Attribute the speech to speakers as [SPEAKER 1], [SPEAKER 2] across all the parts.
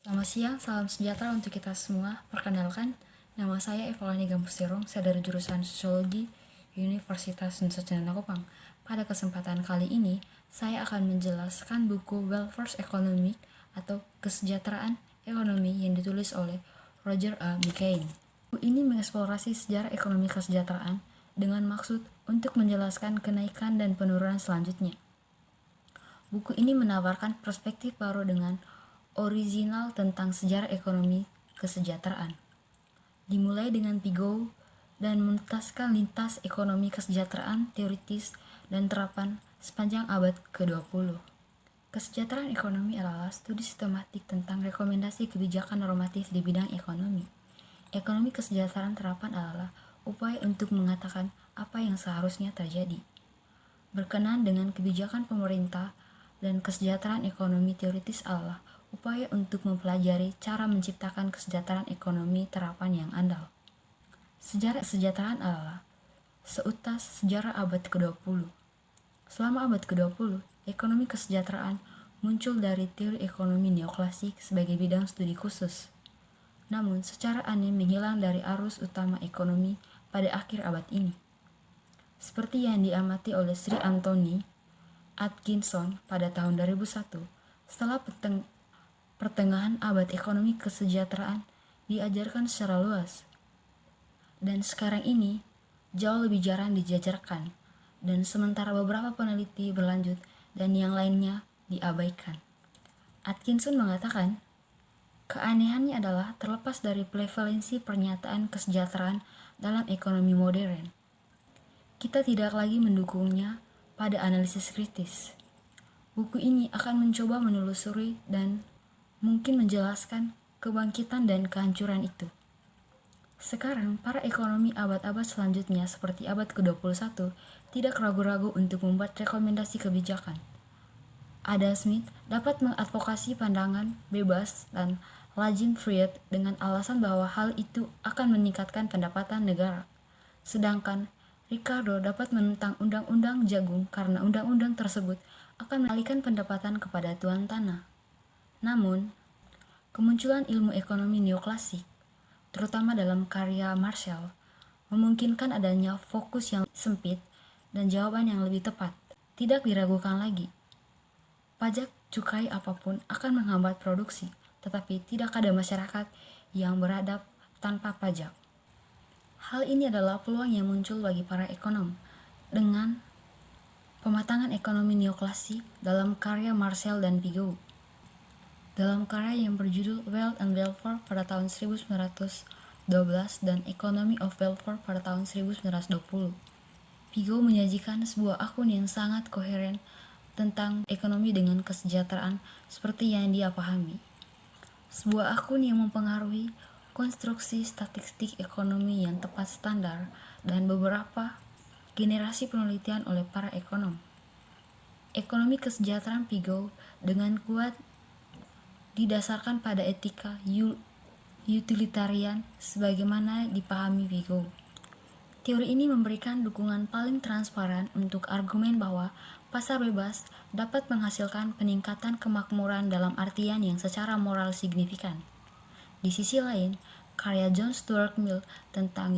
[SPEAKER 1] Selamat siang, salam sejahtera untuk kita semua. Perkenalkan, nama saya Evalani Gampusirong, saya dari jurusan Sosiologi Universitas Nusa Cendana Kupang. Pada kesempatan kali ini, saya akan menjelaskan buku Welfare Economic atau Kesejahteraan Ekonomi yang ditulis oleh Roger A. McCain. Buku ini mengeksplorasi sejarah ekonomi kesejahteraan dengan maksud untuk menjelaskan kenaikan dan penurunan selanjutnya. Buku ini menawarkan perspektif baru dengan original tentang sejarah ekonomi kesejahteraan. Dimulai dengan Pigou dan menuntaskan lintas ekonomi kesejahteraan teoritis dan terapan sepanjang abad ke-20. Kesejahteraan ekonomi adalah studi sistematik tentang rekomendasi kebijakan normatif di bidang ekonomi. Ekonomi kesejahteraan terapan adalah upaya untuk mengatakan apa yang seharusnya terjadi. Berkenaan dengan kebijakan pemerintah dan kesejahteraan ekonomi teoritis adalah upaya untuk mempelajari cara menciptakan kesejahteraan ekonomi terapan yang andal. Sejarah kesejahteraan adalah seutas sejarah abad ke-20. Selama abad ke-20, ekonomi kesejahteraan muncul dari teori ekonomi neoklasik sebagai bidang studi khusus. Namun, secara aneh menghilang dari arus utama ekonomi pada akhir abad ini. Seperti yang diamati oleh Sri Anthony Atkinson pada tahun 2001, setelah pertengahan abad ekonomi kesejahteraan diajarkan secara luas. Dan sekarang ini jauh lebih jarang dijajarkan, dan sementara beberapa peneliti berlanjut dan yang lainnya diabaikan. Atkinson mengatakan, keanehannya adalah terlepas dari prevalensi pernyataan kesejahteraan dalam ekonomi modern. Kita tidak lagi mendukungnya pada analisis kritis. Buku ini akan mencoba menelusuri dan mungkin menjelaskan kebangkitan dan kehancuran itu. Sekarang, para ekonomi abad-abad selanjutnya seperti abad ke-21 tidak ragu-ragu untuk membuat rekomendasi kebijakan. Adam Smith dapat mengadvokasi pandangan bebas dan lazim freed dengan alasan bahwa hal itu akan meningkatkan pendapatan negara. Sedangkan Ricardo dapat menentang undang-undang jagung karena undang-undang tersebut akan mengalihkan pendapatan kepada tuan tanah. Namun, kemunculan ilmu ekonomi neoklasik, terutama dalam karya Marshall, memungkinkan adanya fokus yang sempit dan jawaban yang lebih tepat. Tidak diragukan lagi. Pajak cukai apapun akan menghambat produksi, tetapi tidak ada masyarakat yang beradab tanpa pajak. Hal ini adalah peluang yang muncul bagi para ekonom dengan pematangan ekonomi neoklasik dalam karya Marshall dan Pigou. Dalam karya yang berjudul Wealth and Welfare pada tahun 1912 dan Economy of Welfare pada tahun 1920, Pigou menyajikan sebuah akun yang sangat koheren tentang ekonomi dengan kesejahteraan seperti yang dia pahami. Sebuah akun yang mempengaruhi konstruksi statistik ekonomi yang tepat standar dan beberapa generasi penelitian oleh para ekonom. Ekonomi kesejahteraan Pigou dengan kuat didasarkan pada etika utilitarian sebagaimana dipahami Pigou. Teori ini memberikan dukungan paling transparan untuk argumen bahwa pasar bebas dapat menghasilkan peningkatan kemakmuran dalam artian yang secara moral signifikan. Di sisi lain, karya John Stuart Mill tentang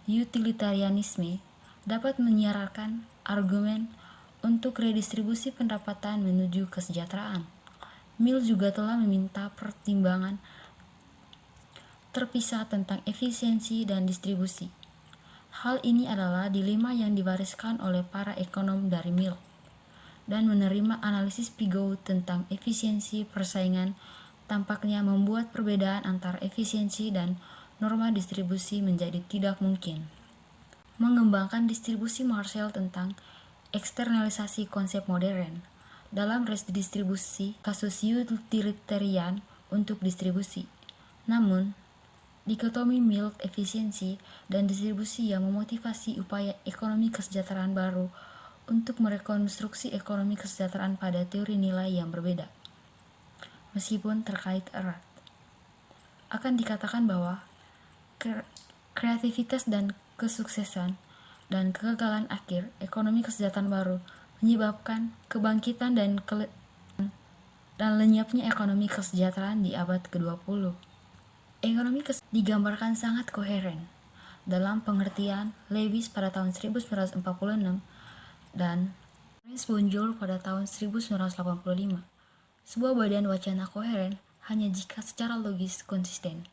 [SPEAKER 1] utilitarianisme dapat menyiarkan argumen untuk redistribusi pendapatan menuju kesejahteraan. Mill juga telah meminta pertimbangan terpisah tentang efisiensi dan distribusi. Hal ini adalah dilema yang diwariskan oleh para ekonom dari Mill, dan menerima analisis Pigou tentang efisiensi persaingan tampaknya membuat perbedaan antara efisiensi dan norma distribusi menjadi tidak mungkin. Mengembangkan distribusi Marshall tentang eksternalisasi konsep modern dalam redistribusi kasus utilitarian untuk distribusi. Namun, dikotomi Mill efisiensi dan distribusi yang memotivasi upaya ekonomi kesejahteraan baru untuk merekonstruksi ekonomi kesejahteraan pada teori nilai yang berbeda. Meskipun terkait erat, akan dikatakan bahwa kreativitas dan kesuksesan dan kegagalan akhir ekonomi kesejahteraan baru menyebabkan kebangkitan dan dan lenyapnya ekonomi kesejahteraan di abad ke-20. Ekonomi digambarkan sangat koheren dalam pengertian Lewis pada tahun 1946 dan Lawrence Bonjour pada tahun 1985. Sebuah badan wacana koheren hanya jika secara logis konsisten,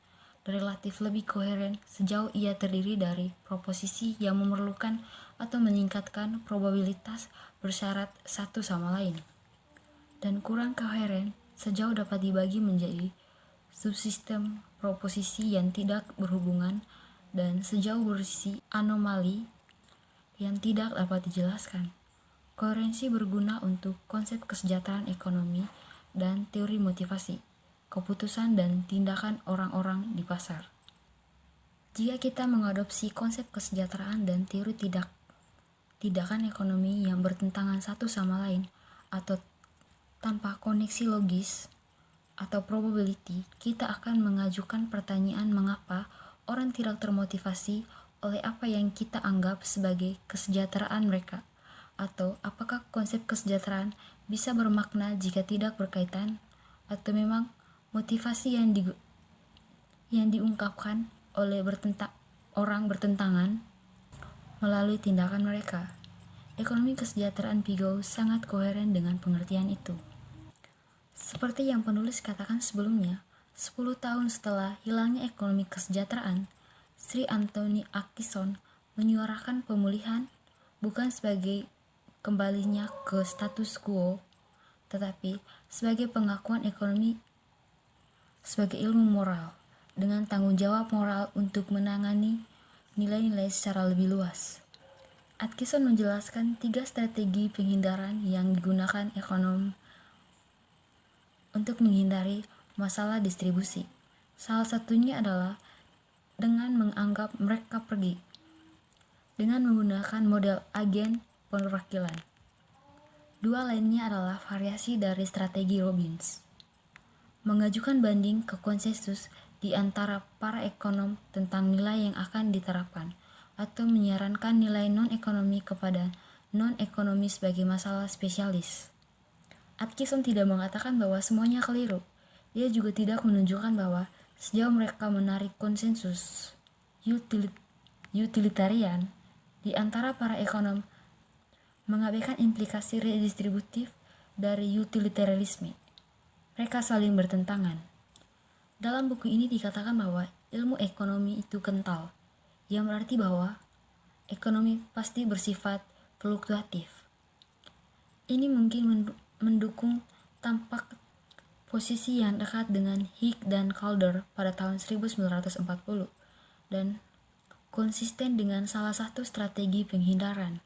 [SPEAKER 1] relatif lebih koheren sejauh ia terdiri dari proposisi yang memerlukan atau meningkatkan probabilitas bersyarat satu sama lain, dan kurang koheren sejauh dapat dibagi menjadi subsistem proposisi yang tidak berhubungan dan sejauh berisi anomali yang tidak dapat dijelaskan. Koherensi berguna untuk konsep kesejahteraan ekonomi dan teori motivasi, keputusan dan tindakan orang-orang di pasar. Jika kita mengadopsi konsep kesejahteraan dan teori tindakan ekonomi yang bertentangan satu sama lain atau tanpa koneksi logis atau probability, kita akan mengajukan pertanyaan mengapa orang tidak termotivasi oleh apa yang kita anggap sebagai kesejahteraan mereka, atau apakah konsep kesejahteraan bisa bermakna jika tidak berkaitan, atau memang motivasi yang diungkapkan oleh orang bertentangan melalui tindakan mereka. Ekonomi kesejahteraan Piaget sangat koheren dengan pengertian itu. Seperti yang penulis katakan sebelumnya, 10 tahun setelah hilangnya ekonomi kesejahteraan, Sri Anthony Atkinson menyuarakan pemulihan bukan sebagai kembalinya ke status quo, tetapi sebagai pengakuan ekonomi sebagai ilmu moral, dengan tanggung jawab moral untuk menangani nilai-nilai secara lebih luas. Atkinson menjelaskan 3 strategi penghindaran yang digunakan ekonom untuk menghindari masalah distribusi. Salah satunya adalah dengan menganggap mereka pergi, dengan menggunakan model agen perwakilan. 2 lainnya adalah variasi dari strategi Robbins, mengajukan banding ke konsensus di antara para ekonom tentang nilai yang akan diterapkan, atau menyarankan nilai non-ekonomi kepada non-ekonomi sebagai masalah spesialis. Atkinson tidak mengatakan bahwa semuanya keliru. Dia juga tidak menunjukkan bahwa sejauh mereka menarik konsensus utilitarian di antara para ekonom mengabaikan implikasi redistributif dari utilitarianisme, mereka saling bertentangan. Dalam buku ini dikatakan bahwa ilmu ekonomi itu kental, yang berarti bahwa ekonomi pasti bersifat fluktuatif. Ini mungkin mendukung tampak posisi yang dekat dengan Hicks dan Calder pada tahun 1940 dan konsisten dengan salah satu strategi penghindaran.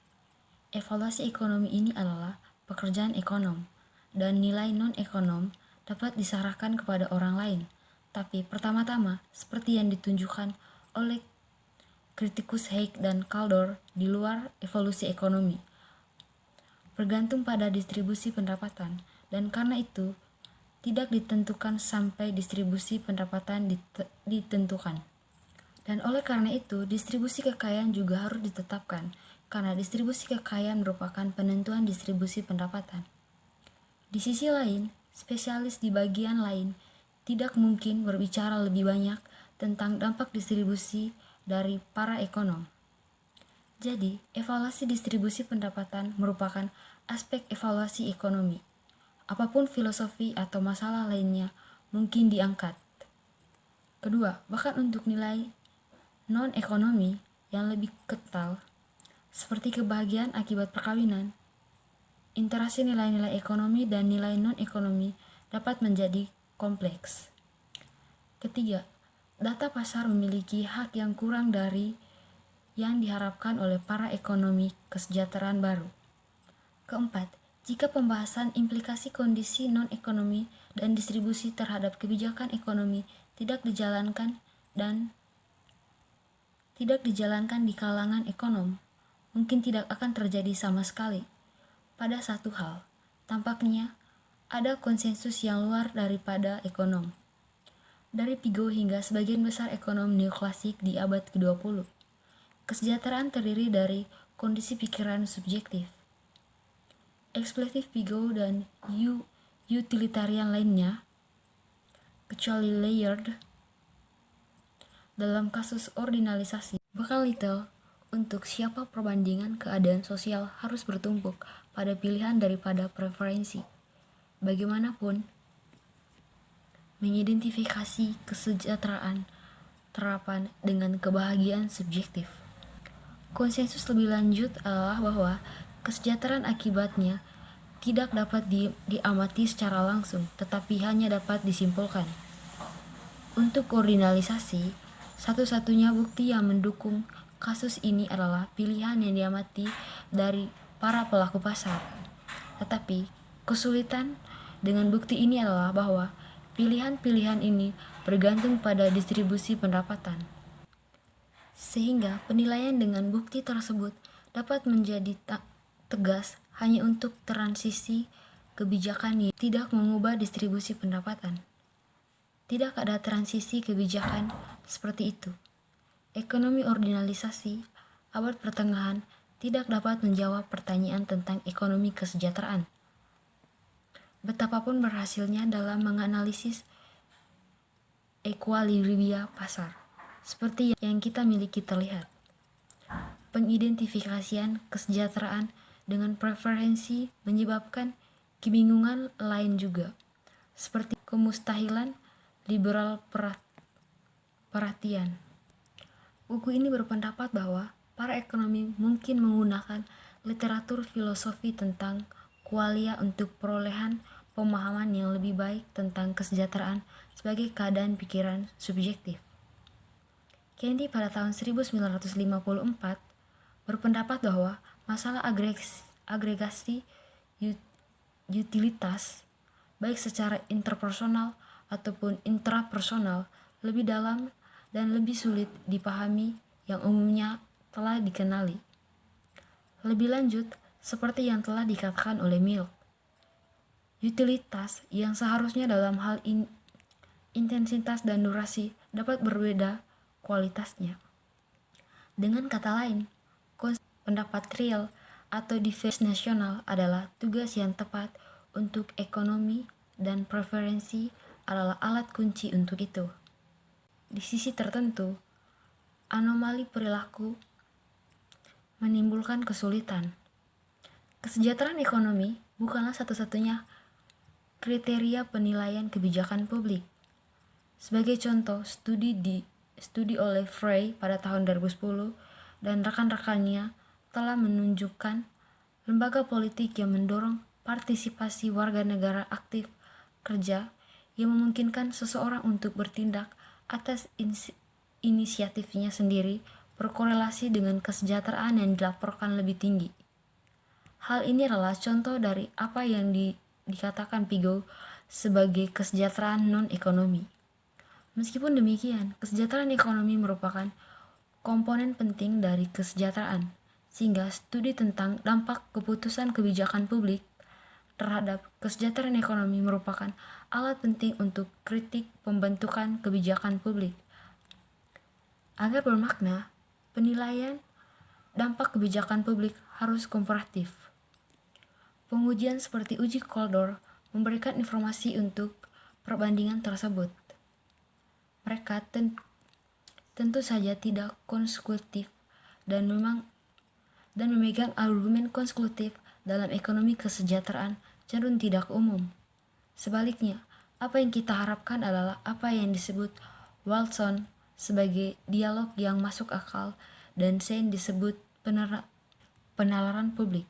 [SPEAKER 1] Evaluasi ekonomi ini adalah pekerjaan ekonom, dan nilai non-ekonom dapat diserahkan kepada orang lain, tapi pertama-tama seperti yang ditunjukkan oleh kritikus Hicks dan Calder di luar evolusi ekonomi, bergantung pada distribusi pendapatan, dan karena itu tidak ditentukan sampai distribusi pendapatan ditentukan. Dan oleh karena itu, distribusi kekayaan juga harus ditetapkan, karena distribusi kekayaan merupakan penentuan distribusi pendapatan. Di sisi lain, spesialis di bagian lain tidak mungkin berbicara lebih banyak tentang dampak distribusi dari para ekonom. Jadi, evaluasi distribusi pendapatan merupakan aspek evaluasi ekonomi. Apapun filosofi atau masalah lainnya mungkin diangkat. Kedua, bahkan untuk nilai non-ekonomi yang lebih kental, seperti kebahagiaan akibat perkawinan, interaksi nilai-nilai ekonomi dan nilai non-ekonomi dapat menjadi kompleks. Ketiga, data pasar memiliki hak yang kurang dari yang diharapkan oleh para ekonomi kesejahteraan baru. Keempat, jika pembahasan implikasi kondisi non-ekonomi dan distribusi terhadap kebijakan ekonomi tidak dijalankan di kalangan ekonom, mungkin tidak akan terjadi sama sekali. Pada satu hal, tampaknya ada konsensus yang luar daripada ekonom. Dari Piaget hingga sebagian besar ekonom neoklasik di abad ke-20, kesejahteraan terdiri dari kondisi pikiran subjektif. Eksploitatif Piaget dan utilitarian lainnya, kecuali layered, dalam kasus ordinalisasi, bakal little untuk siapa perbandingan keadaan sosial harus bertumpuk pada pilihan daripada preferensi. Bagaimanapun, mengidentifikasi kesejahteraan terapan dengan kebahagiaan subjektif. Konsensus lebih lanjut adalah bahwa kesejahteraan akibatnya tidak dapat diamati secara langsung, tetapi hanya dapat disimpulkan. Untuk ordinalisasi, satu-satunya bukti yang mendukung kasus ini adalah pilihan yang diamati dari para pelaku pasar. Tetapi, kesulitan dengan bukti ini adalah bahwa pilihan-pilihan ini bergantung pada distribusi pendapatan. Sehingga penilaian dengan bukti tersebut dapat menjadi tegas hanya untuk transisi kebijakan yang tidak mengubah distribusi pendapatan. Tidak ada transisi kebijakan seperti itu. Ekonomi ordinalisasi abad pertengahan tidak dapat menjawab pertanyaan tentang ekonomi kesejahteraan. Betapapun berhasilnya dalam menganalisis equilibria pasar, seperti yang kita miliki terlihat. Pengidentifikasian kesejahteraan dengan preferensi menyebabkan kebingungan lain juga, seperti kemustahilan liberal perhatian. Buku ini berpendapat bahwa para ekonomi mungkin menggunakan literatur filosofi tentang qualia untuk perolehan pemahaman yang lebih baik tentang kesejahteraan sebagai keadaan pikiran subjektif. Kendi pada tahun 1954 berpendapat bahwa masalah agregasi utilitas, baik secara interpersonal ataupun intrapersonal, lebih dalam dan lebih sulit dipahami yang umumnya telah dikenali. Lebih lanjut, seperti yang telah dikatakan oleh Mill, utilitas yang seharusnya dalam hal intensitas dan durasi dapat berbeda kualitasnya. Dengan kata lain, pendapat real atau defense nasional adalah tugas yang tepat untuk ekonomi dan preferensi adalah alat kunci untuk itu. Di sisi tertentu, anomali perilaku menimbulkan kesulitan. Kesejahteraan ekonomi bukanlah satu-satunya kriteria penilaian kebijakan publik. Sebagai contoh, studi oleh Frey pada tahun 2010 dan rekan-rekannya telah menunjukkan lembaga politik yang mendorong partisipasi warga negara aktif kerja yang memungkinkan seseorang untuk bertindak atas inisiatifnya sendiri berkorelasi dengan kesejahteraan yang dilaporkan lebih tinggi. Hal ini adalah contoh dari apa yang dikatakan Piaget sebagai kesejahteraan non-ekonomi. Meskipun demikian, kesejahteraan ekonomi merupakan komponen penting dari kesejahteraan, sehingga studi tentang dampak keputusan kebijakan publik terhadap kesejahteraan ekonomi merupakan alat penting untuk kritik pembentukan kebijakan publik. Agar bermakna, penilaian dampak kebijakan publik harus komparatif. Pengujian seperti uji Koldor memberikan informasi untuk perbandingan tersebut. Mereka tentu saja tidak konsekutif dan memegang argumen konsekutif dalam ekonomi kesejahteraan cenderung tidak umum. Sebaliknya, apa yang kita harapkan adalah apa yang disebut Watson sebagai dialog yang masuk akal dan Sein disebut penalaran publik.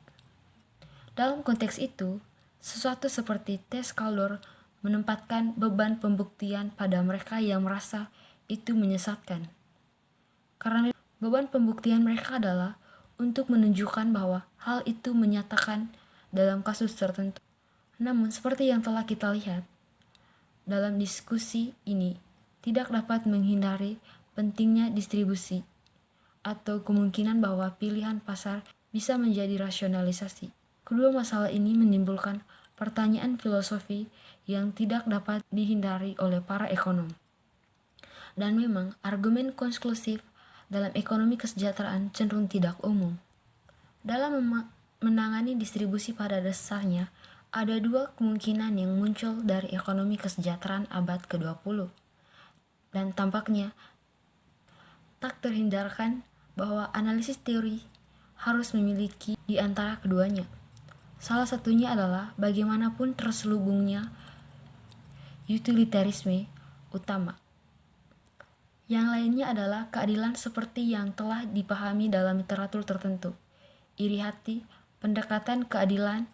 [SPEAKER 1] Dalam konteks itu, sesuatu seperti tes Koldor menempatkan beban pembuktian pada mereka yang merasa itu menyesatkan. Karena beban pembuktian mereka adalah untuk menunjukkan bahwa hal itu menyatakan dalam kasus tertentu. Namun, seperti yang telah kita lihat, dalam diskusi ini tidak dapat menghindari pentingnya distribusi atau kemungkinan bahwa pilihan pasar bisa menjadi rasionalisasi. Kedua masalah ini menimbulkan pertanyaan filosofi yang tidak dapat dihindari oleh para ekonom. Dan memang argumen konklusif dalam ekonomi kesejahteraan cenderung tidak umum. Dalam menangani distribusi pada dasarnya Ada dua kemungkinan yang muncul dari ekonomi kesejahteraan abad ke-20, dan tampaknya tak terhindarkan bahwa analisis teori harus memiliki di antara keduanya. Salah satunya adalah bagaimanapun terselubungnya utilitarisme utama. Yang lainnya adalah keadilan seperti yang telah dipahami dalam literatur tertentu. Iri hati, pendekatan keadilan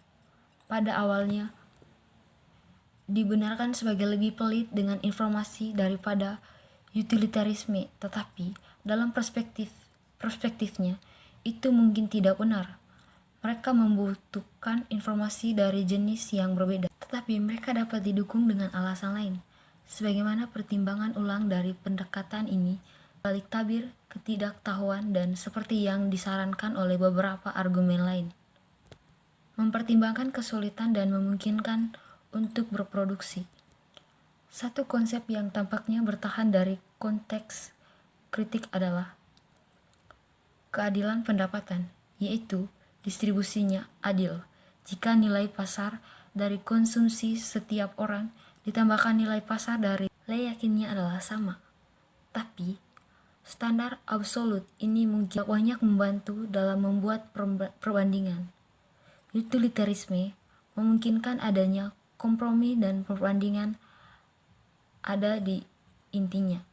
[SPEAKER 1] pada awalnya dibenarkan sebagai lebih pelit dengan informasi daripada utilitarisme, tetapi dalam perspektifnya itu mungkin tidak benar. Mereka membutuhkan informasi dari jenis yang berbeda, tetapi mereka dapat didukung dengan alasan lain. Sebagaimana pertimbangan ulang dari pendekatan ini, balik tabir, ketidaktahuan, dan seperti yang disarankan oleh beberapa argumen lain. Mempertimbangkan kesulitan dan memungkinkan untuk berproduksi. Satu konsep yang tampaknya bertahan dari konteks kritik adalah keadilan pendapatan, yaitu distribusinya adil. Jika nilai pasar dari konsumsi setiap orang ditambahkan nilai pasar dari yakinnya adalah sama. Tapi standar absolut ini mungkin banyak membantu dalam membuat perbandingan. Utilitarisme memungkinkan adanya kompromi dan perbandingan ada di intinya.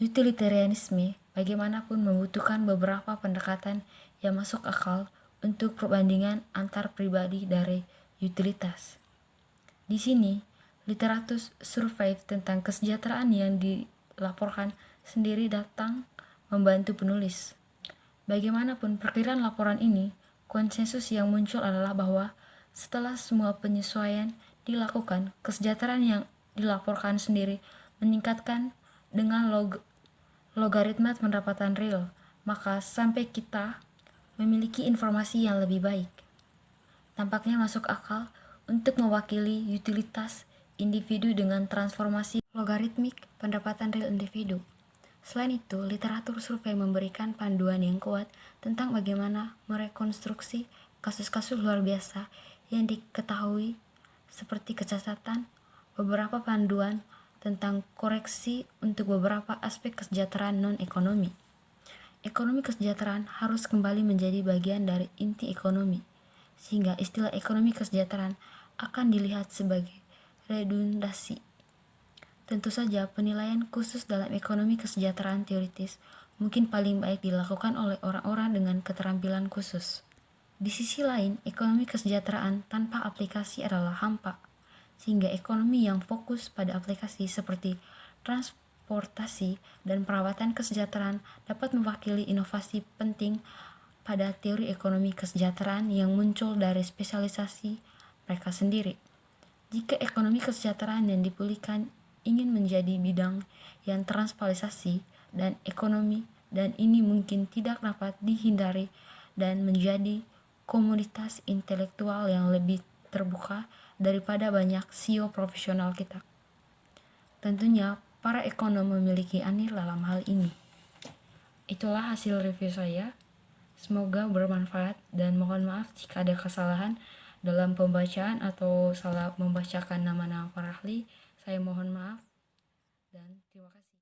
[SPEAKER 1] Utilitarianisme bagaimanapun membutuhkan beberapa pendekatan yang masuk akal untuk perbandingan antar pribadi dari utilitas. Di sini, literatur survei tentang kesejahteraan yang dilaporkan sendiri datang membantu penulis. Bagaimanapun perkiraan laporan ini, konsensus yang muncul adalah bahwa setelah semua penyesuaian dilakukan, kesejahteraan yang dilaporkan sendiri meningkatkan dengan logaritma pendapatan real, maka sampai kita memiliki informasi yang lebih baik. Tampaknya masuk akal untuk mewakili utilitas individu dengan transformasi logaritmik pendapatan real individu. Selain itu, literatur survei memberikan panduan yang kuat tentang bagaimana merekonstruksi kasus-kasus luar biasa yang diketahui seperti kecacatan, beberapa panduan tentang koreksi untuk beberapa aspek kesejahteraan non-ekonomi. Ekonomi kesejahteraan harus kembali menjadi bagian dari inti ekonomi, sehingga istilah ekonomi kesejahteraan akan dilihat sebagai redundasi. Tentu saja, penilaian khusus dalam ekonomi kesejahteraan teoritis mungkin paling baik dilakukan oleh orang-orang dengan keterampilan khusus. Di sisi lain, ekonomi kesejahteraan tanpa aplikasi adalah hampa, sehingga ekonomi yang fokus pada aplikasi seperti transportasi dan perawatan kesejahteraan dapat mewakili inovasi penting pada teori ekonomi kesejahteraan yang muncul dari spesialisasi mereka sendiri. Jika ekonomi kesejahteraan yang dipulihkan ingin menjadi bidang yang transpalisasi dan ekonomi, dan ini mungkin tidak dapat dihindari, dan menjadi komunitas intelektual yang lebih terbuka daripada banyak CEO profesional kita. Tentunya para ekonom memiliki andil dalam hal ini. Itulah hasil review saya. Semoga bermanfaat dan mohon maaf jika ada kesalahan dalam pembacaan atau salah membacakan nama-nama para ahli. Saya mohon maaf dan terima kasih.